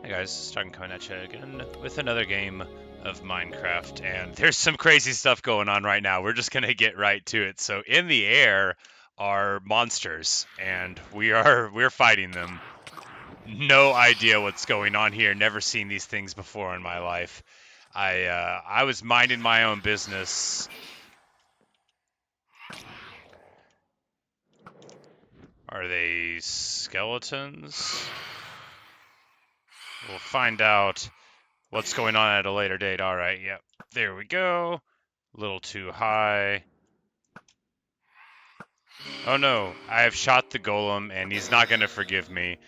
Hey guys, Starting coming at you again with another game of Minecraft, and there's some crazy stuff going on right now. We're just gonna get right to it. So in the air are monsters, and we're fighting them. No idea what's going on here. Never seen these things before in my life. I was minding my own business. Are they skeletons? We'll find out what's going on at a later date. All right, yep. There we go. A little too high. Oh no, I have shot the golem and he's not going to forgive me.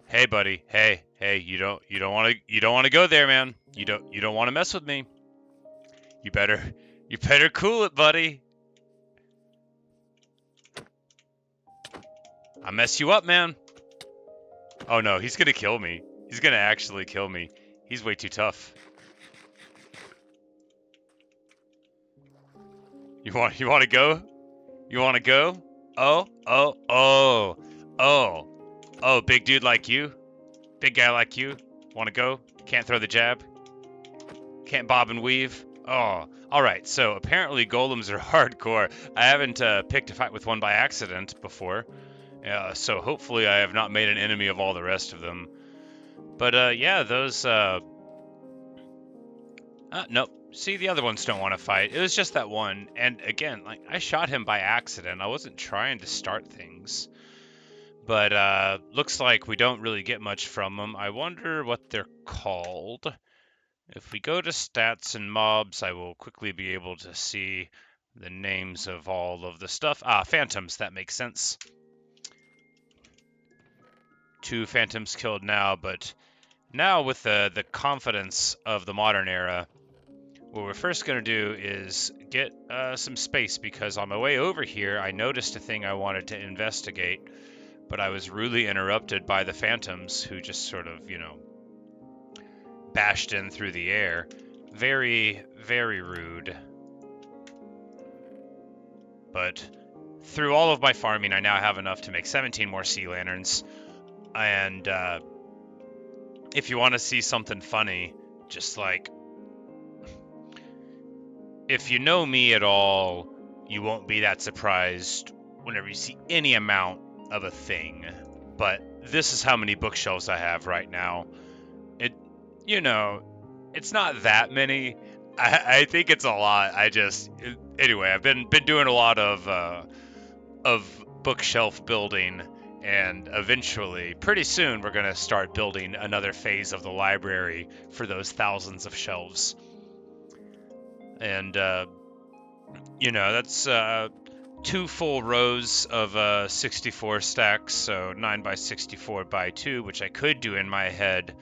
Hey buddy, hey, you don't want to go there, man. You don't want to mess with me. You better cool it, buddy. I mess you up, man. Oh no, he's going to kill me. He's going to actually kill me. He's way too tough. You want to go? You want to go? Oh, big dude like you? Big guy like you? Want to go? Can't throw the jab? Can't bob and weave? Oh, alright, so apparently golems are hardcore. I haven't picked a fight with one by accident before, so hopefully I have not made an enemy of all the rest of them. But yeah, those... nope. See, the other ones don't want to fight. It was just that one, and again, like, I shot him by accident. I wasn't trying to start things. But looks like we don't really get much from them. I wonder what they're called. If we go to stats and mobs, I will quickly be able to see the names of all of the stuff. Ah, phantoms, that makes sense. 2 phantoms killed now, but now with the confidence of the modern era, what we're first going to do is get some space, because on my way over here, I noticed a thing I wanted to investigate, but I was rudely interrupted by the phantoms, who just sort of, bashed in through the air. Very, very rude. But through all of my farming, I now have enough to make 17 more sea lanterns. And if you want to see something funny, just like, if you know me at all, you won't be that surprised whenever you see any amount of a thing. But this is how many bookshelves I have right now. It's not that many. I think it's a lot. Anyway, I've been doing a lot of bookshelf building, and eventually, pretty soon, we're gonna start building another phase of the library for those thousands of shelves. And that's 2 full rows of 64 stacks, so 9 by 64 by 2, which I could do in my head,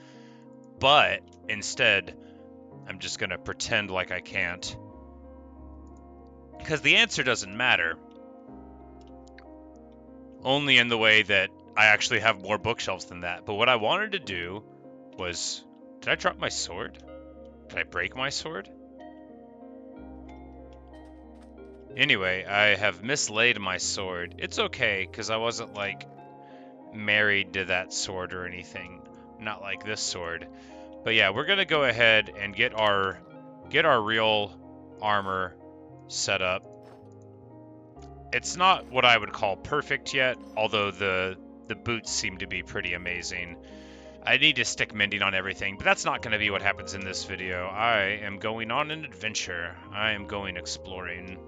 but instead, I'm just going to pretend like I can't. Because the answer doesn't matter. Only in the way that I actually have more bookshelves than that. But what I wanted to do was... Did I drop my sword? Did I break my sword? Anyway, I have mislaid my sword. It's okay, because I wasn't, married to that sword or anything. Not like this sword. But yeah, we're gonna go ahead and get our real armor set up. It's not what I would call perfect yet, although the boots seem to be pretty amazing. I need to stick mending on everything, but that's not going to be what happens in this video. I am going on an adventure. I am going exploring.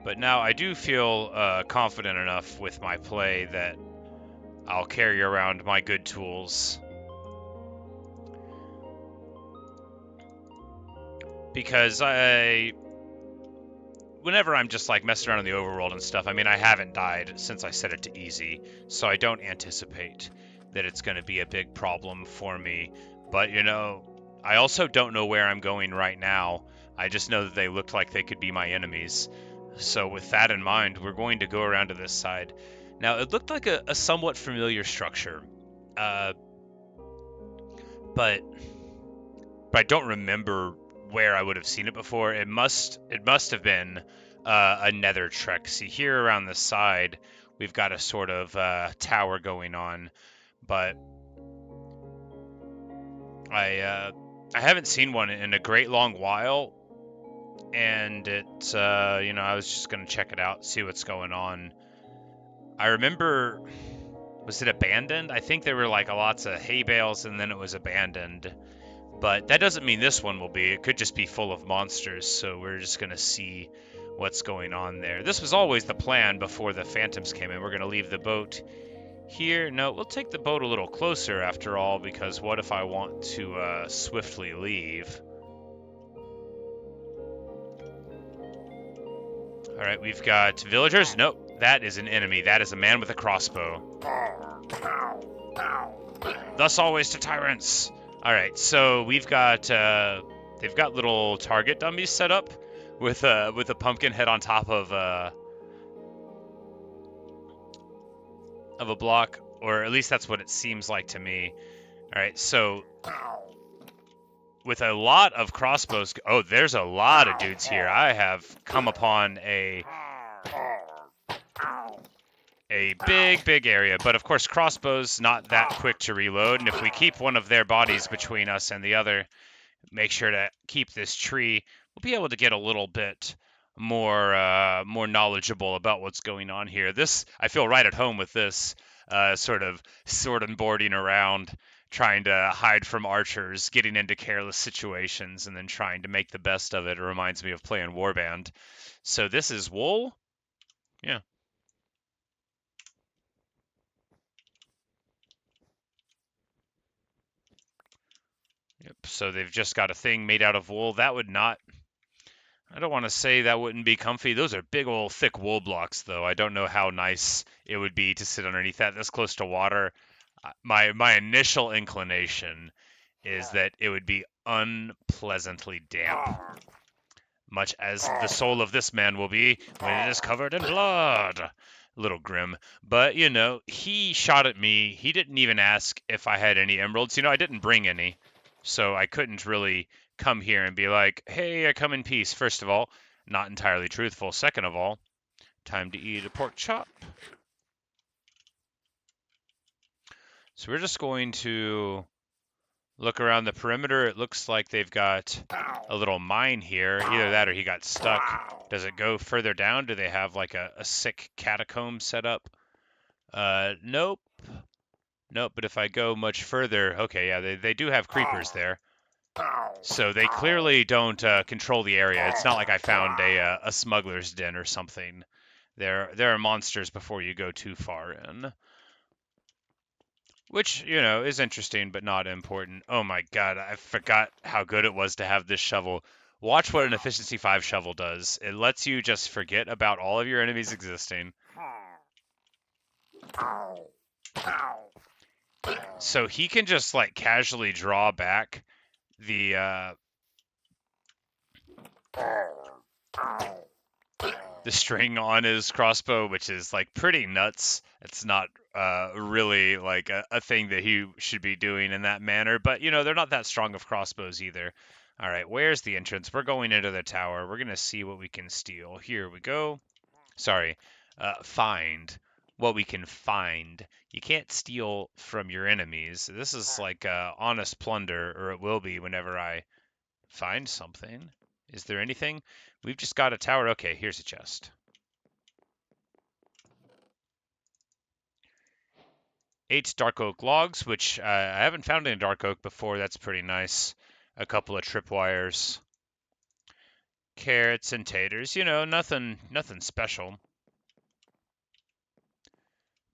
But now I do feel confident enough with my play that I'll carry around my good tools. Because whenever I'm just messing around in the overworld and stuff, I mean, I haven't died since I set it to easy, so I don't anticipate that it's going to be a big problem for me. But, I also don't know where I'm going right now. I just know that they looked like they could be my enemies. So with that in mind, we're going to go around to this side. Now, it looked like a somewhat familiar structure, but I don't remember where I would have seen it before. It must have been a nether trek. See, here around the side, we've got a sort of tower going on. But I haven't seen one in a great long while, and it's I was just gonna check it out, see what's going on. I remember, was it abandoned? I think there were like lots of hay bales, and then it was abandoned. But that doesn't mean this one will be. It could just be full of monsters, so we're just gonna see what's going on there. This was always the plan before the phantoms came in. We're gonna leave the boat here. No, we'll take the boat a little closer after all, because what if I want to swiftly leave? All right, we've got villagers. Nope, that is an enemy. That is a man with a crossbow. Thus always to tyrants. All right, so we've got they've got little target dummies set up with a pumpkin head on top of a block, or at least that's what it seems like to me. All right, so with a lot of crossbows. Oh, there's a lot of dudes here. I have come upon a big area, but of course crossbows not that quick to reload, and if we keep one of their bodies between us and the other, make sure to keep this tree, we'll be able to get a little bit more knowledgeable about what's going on here. This, I feel right at home with this sort of boarding around, trying to hide from archers, getting into careless situations, and then trying to make the best of it. It reminds me of playing Warband. So this is wool? Yeah. Yep, so they've just got a thing made out of wool. That would not, I don't want to say that wouldn't be comfy. Those are big old thick wool blocks, though. I don't know how nice it would be to sit underneath that this close to water. My initial inclination is that it would be unpleasantly damp, much as the soul of this man will be when it is covered in blood. A little grim, but he shot at me. He didn't even ask if I had any emeralds. I didn't bring any, so I couldn't really come here and be like, hey, I come in peace. First of all, not entirely truthful. Second of all, time to eat a pork chop. So we're just going to look around the perimeter. It looks like they've got a little mine here. Either that or he got stuck. Does it go further down? Do they have like a sick catacomb set up? Nope. Nope, but if I go much further, okay, yeah, they do have creepers there. So they clearly don't control the area. It's not like I found a smuggler's den or something. There are monsters before you go too far in. Which, is interesting, but not important. Oh my god, I forgot how good it was to have this shovel. Watch what an Efficiency 5 shovel does. It lets you just forget about all of your enemies existing. So he can just, like, casually draw back the string on his crossbow, which is, like, pretty nuts. It's not really like a thing that he should be doing in that manner, but they're not that strong of crossbows either. All right, where's the entrance? We're going into the tower. We're gonna see what we can steal. Here we go. Sorry, find what we can find. You can't steal from your enemies. This is like honest plunder, or it will be whenever I find something. Is there anything? We've just got a tower. Okay, here's a chest. 8 dark oak logs, which I haven't found any dark oak before. That's pretty nice. A couple of tripwires. Carrots and taters. Nothing special.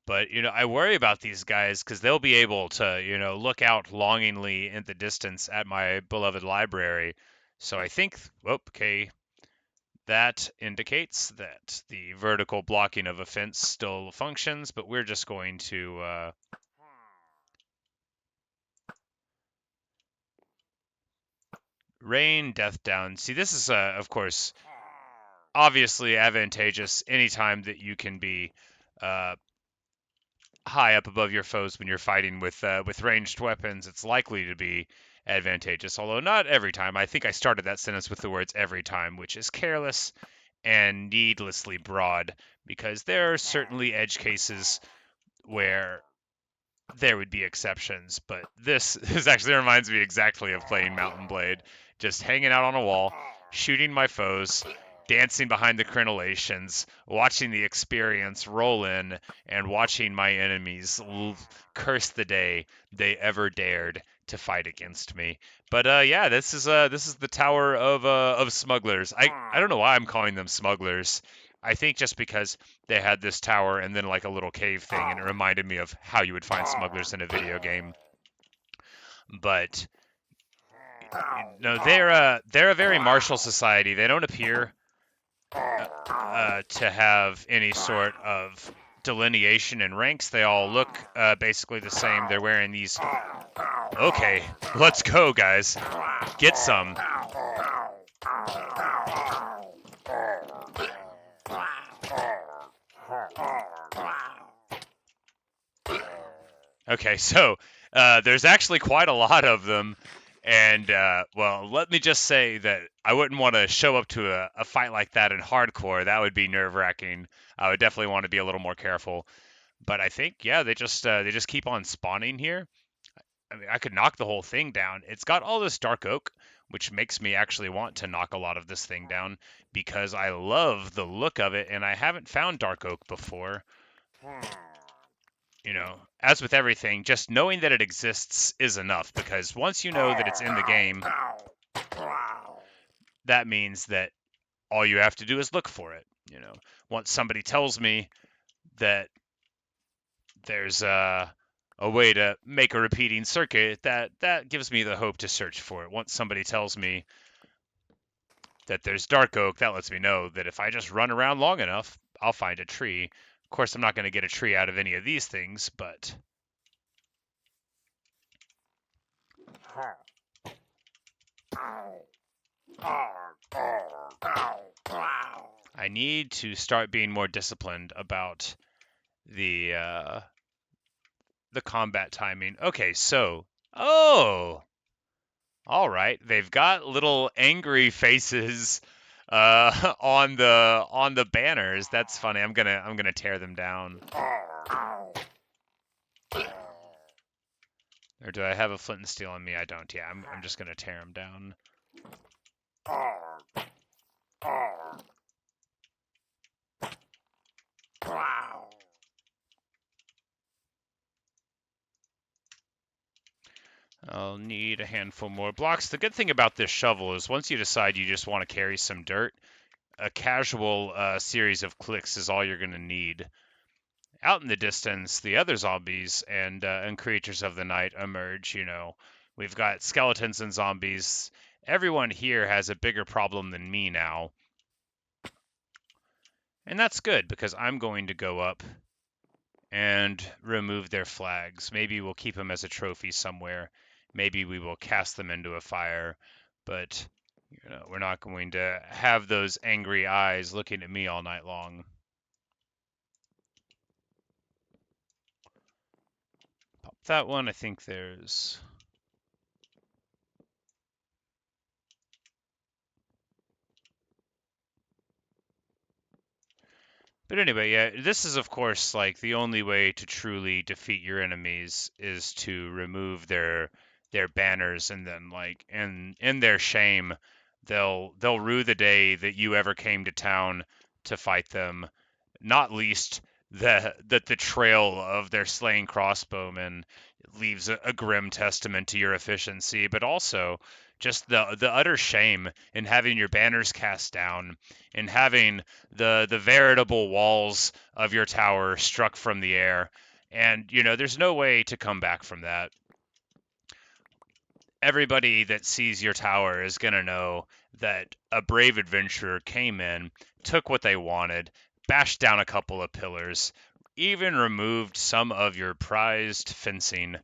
But, I worry about these guys because they'll be able to, look out longingly in the distance at my beloved library. So I think, okay, that indicates that the vertical blocking of a fence still functions, but we're just going to rain death down. See, this is, of course, obviously advantageous anytime that you can be high up above your foes when you're fighting with ranged weapons. It's likely to be advantageous, although not every time. I think I started that sentence with the words every time, which is careless and needlessly broad, because there are certainly edge cases where there would be exceptions, but this actually reminds me exactly of playing Mountain Blade, just hanging out on a wall, shooting my foes, dancing behind the crenellations, watching the experience roll in, and watching my enemies curse the day they ever dared to fight against me. But yeah, this is the Tower of Smugglers. I don't know why I'm calling them smugglers. I think just because they had this tower and then like a little cave thing, and it reminded me of how you would find smugglers in a video game. But no, they're a very martial society. They don't appear to have any sort of delineation in ranks. They all look basically the same. They're wearing these. Okay, let's go, guys. Get some. Okay, so there's actually quite a lot of them, and well, let me just say that I wouldn't want to show up to a fight like that in hardcore. That would be nerve-wracking. I would definitely want to be a little more careful. But I think, yeah, they just keep on spawning here. I mean, I could knock the whole thing down. It's got all this dark oak, which makes me actually want to knock a lot of this thing down because I love the look of it, and I haven't found dark oak before. You know, as with everything, just knowing that it exists is enough, because once you know that it's in the game, that means that all you have to do is look for it. You know, once somebody tells me that there's a way to make a repeating circuit, that gives me the hope to search for it. Once somebody tells me that there's dark oak, that lets me know that if I just run around long enough, I'll find a tree. Of course, I'm not going to get a tree out of any of these things, but I need to start being more disciplined about the combat timing. Okay, so oh, all right, they've got little angry faces on the banners. That's funny. I'm gonna tear them down. Or do I have a flint and steel on me? I don't. Yeah, I'm just gonna tear them down. I'll need a handful more blocks. The good thing about this shovel is once you decide you just want to carry some dirt, a casual series of clicks is all you're going to need. Out in the distance, the other zombies and creatures of the night emerge. You know, we've got skeletons and zombies. Everyone here has a bigger problem than me now. And that's good, because I'm going to go up and remove their flags. Maybe we'll keep them as a trophy somewhere. Maybe we will cast them into a fire. But you know, we're not going to have those angry eyes looking at me all night long. Pop that one. I think there's... But anyway, yeah, this is of course like the only way to truly defeat your enemies is to remove their banners, and then like in their shame they'll rue the day that you ever came to town to fight them, not least that the trail of their slain crossbowmen leaves a grim testament to your efficiency, but also just the utter shame in having your banners cast down, in having the veritable walls of your tower struck from the air. And you know, there's no way to come back from that. Everybody that sees your tower is going to know that a brave adventurer came in, took what they wanted, bashed down a couple of pillars, even removed some of your prized fencing.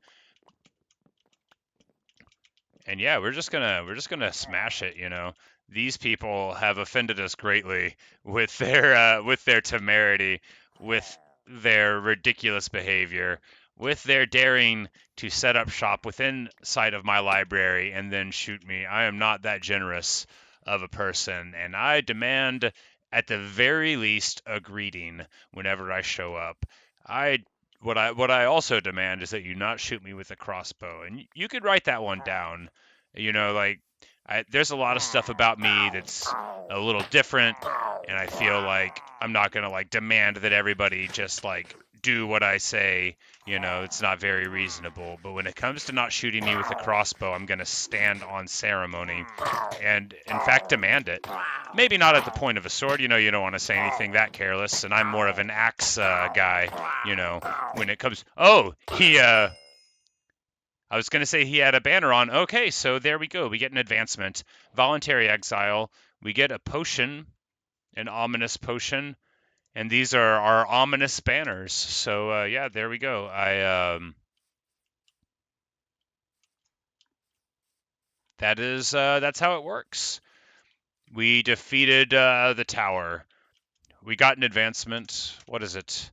And yeah, we're just gonna smash it, you know. These people have offended us greatly with their temerity, with their ridiculous behavior, with their daring to set up shop within sight of my library and then shoot me. I am not that generous of a person, and I demand at the very least a greeting whenever I show up. What I also demand is that you not shoot me with a crossbow, and you could write that one down. You know, like there's a lot of stuff about me that's a little different, and I feel like I'm not gonna like demand that everybody just like do what I say. You know, it's not very reasonable. But when it comes to not shooting me with a crossbow, I'm gonna stand on ceremony, and in fact demand it. Maybe not at the point of a sword. You know, you don't want to say anything that careless, and I'm more of an axe guy. You know, when it comes. Oh, I was going to say he had a banner on. Okay, so there we go. We get an advancement. Voluntary exile. We get a potion, an ominous potion, and these are our ominous banners. So yeah, there we go. That's how it works. We defeated the tower. We got an advancement. What is it?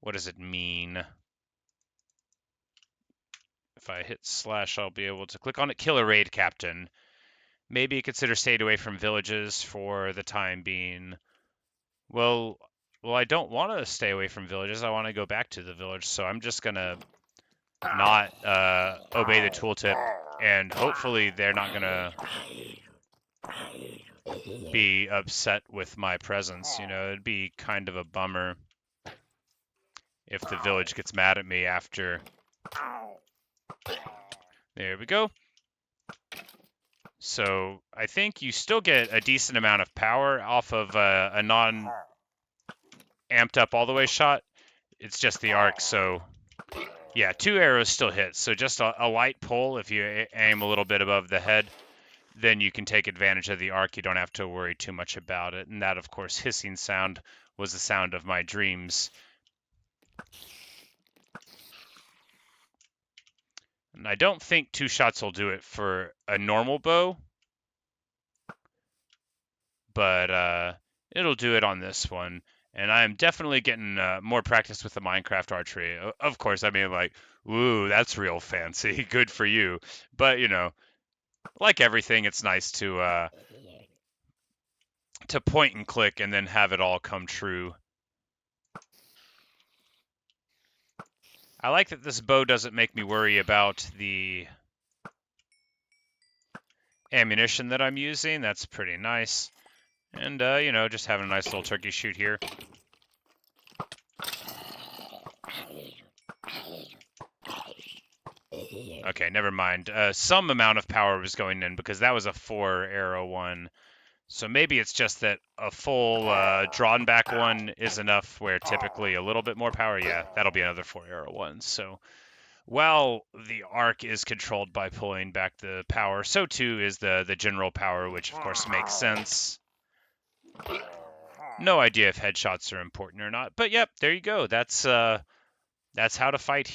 What does it mean? If I hit slash, I'll be able to click on it. Kill a raid captain. Maybe consider staying away from villages for the time being. Well, I don't want to stay away from villages. I want to go back to the village, so I'm just gonna not obey the tooltip, and hopefully they're not gonna be upset with my presence. You know, it'd be kind of a bummer if the village gets mad at me after. There we go. So I think you still get a decent amount of power off of a non amped up all the way shot. It's just the arc, so yeah, 2 arrows still hit. So just a light pull if you aim a little bit above the head, then you can take advantage of the arc. You don't have to worry too much about it. And that, of course, hissing sound was the sound of my dreams. And I don't think 2 shots will do it for a normal bow, but it'll do it on this one. And I'm definitely getting more practice with the Minecraft archery. Of course, I mean, like, ooh, that's real fancy. Good for you. But, you know, like everything, it's nice to point and click and then have it all come true. I like that this bow doesn't make me worry about the ammunition that I'm using. That's pretty nice. And, you know, just having a nice little turkey shoot here. Okay, never mind. Some amount of power was going in because that was a 4 arrow one. So maybe it's just that a full drawn back one is enough where typically a little bit more power. Yeah, that'll be another 4 arrow one. So while the arc is controlled by pulling back the power, so too is the general power, which of course makes sense. No idea if headshots are important or not, but yep, there you go. That's how to fight.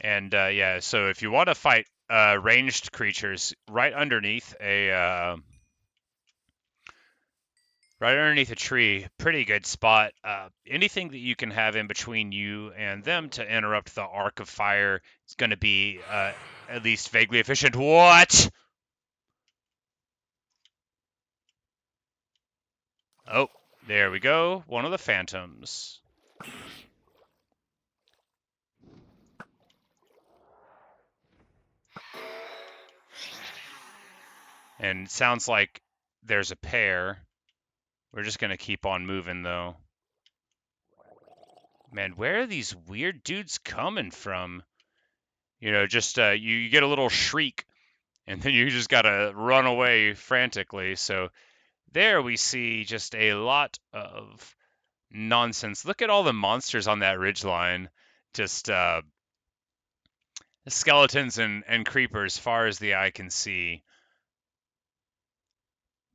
And yeah, so if you want to fight ranged creatures, right underneath a tree, pretty good spot. Anything that you can have in between you and them to interrupt the arc of fire is going to be at least vaguely efficient. What? Oh, there we go. One of the phantoms. And it sounds like there's a pair. We're just going to keep on moving, though. Man, where are these weird dudes coming from? You know, just you get a little shriek, and then you just got to run away frantically. So there we see just a lot of nonsense. Look at all the monsters on that ridgeline. Just skeletons and creepers far as the eye can see.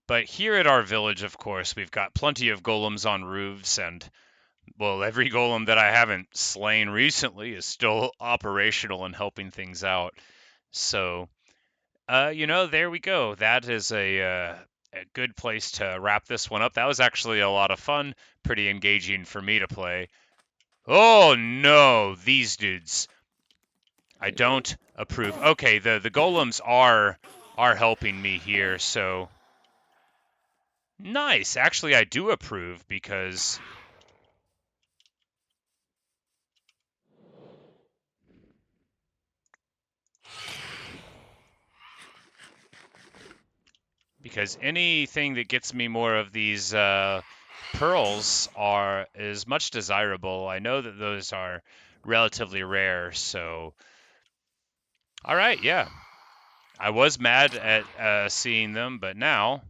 But here at our village, of course, we've got plenty of golems on roofs, and, well, every golem that I haven't slain recently is still operational and helping things out. So, you know, there we go. That is a good place to wrap this one up. That was actually a lot of fun, pretty engaging for me to play. Oh no, these dudes. I don't approve. Okay, the golems are helping me here, so nice. Actually, I do approve because anything that gets me more of these pearls is much desirable. I know that those are relatively rare, so all right, yeah. I was mad at seeing them, but now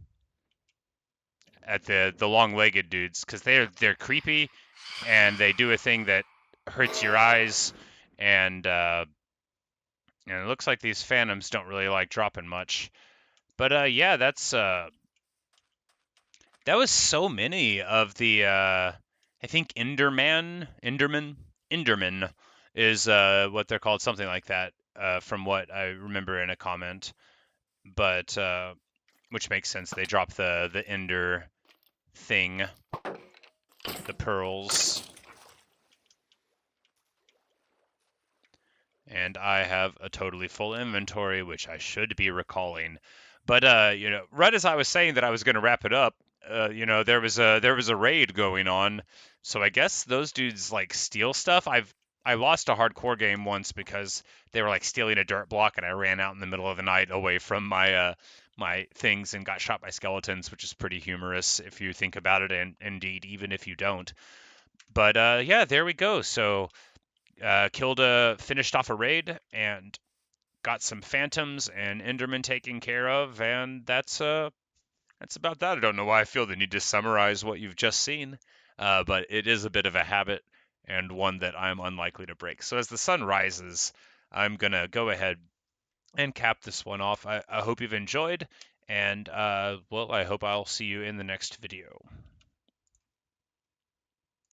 at the long-legged dudes because they're creepy and they do a thing that hurts your eyes, and it looks like these phantoms don't really like dropping much. But yeah, that was so many of the I think Enderman is what they're called, something like that, from what I remember in a comment. But which makes sense. They drop the Ender thing, the pearls. And I have a totally full inventory, which I should be recalling. But right as I was saying that I was going to wrap it up, there was a raid going on. So I guess those dudes like steal stuff. I lost a hardcore game once because they were like stealing a dirt block, and I ran out in the middle of the night away from my things and got shot by skeletons, which is pretty humorous if you think about it, and indeed even if you don't. But yeah, there we go. So finished off a raid and got some phantoms and endermen taken care of, and that's about that. I don't know why I feel the need to summarize what you've just seen, but it is a bit of a habit and one that I'm unlikely to break. So as the sun rises, I'm gonna go ahead and cap this one off. I hope you've enjoyed, and well, I hope I'll see you in the next video.